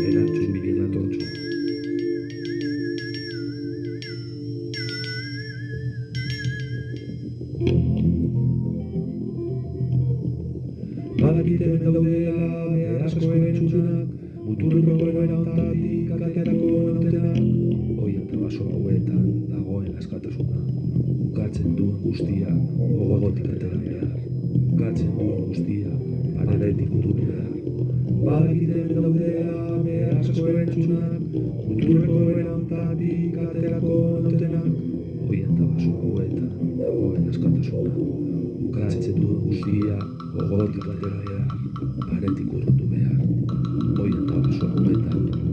Erantzun bide datortzu. Badakite daudela beharrezkoen entzunak, muturreko egoera honetatik aterako nautenak, oia eta baso hauetan dagoen askatasuna. Ukatzen duen guztia gogotik atera behar. Ukatzen duen guztia paredetik urrutu behar. Badakite daudela beharrezkoen entzunak, muturreko egoera honetatik aterako nautenak, oia eta baso hauetan dagoen askatasuna. Ukatzen duen guztia gogotik atera behar, paretik urrutu behar, oia eta baso hauetan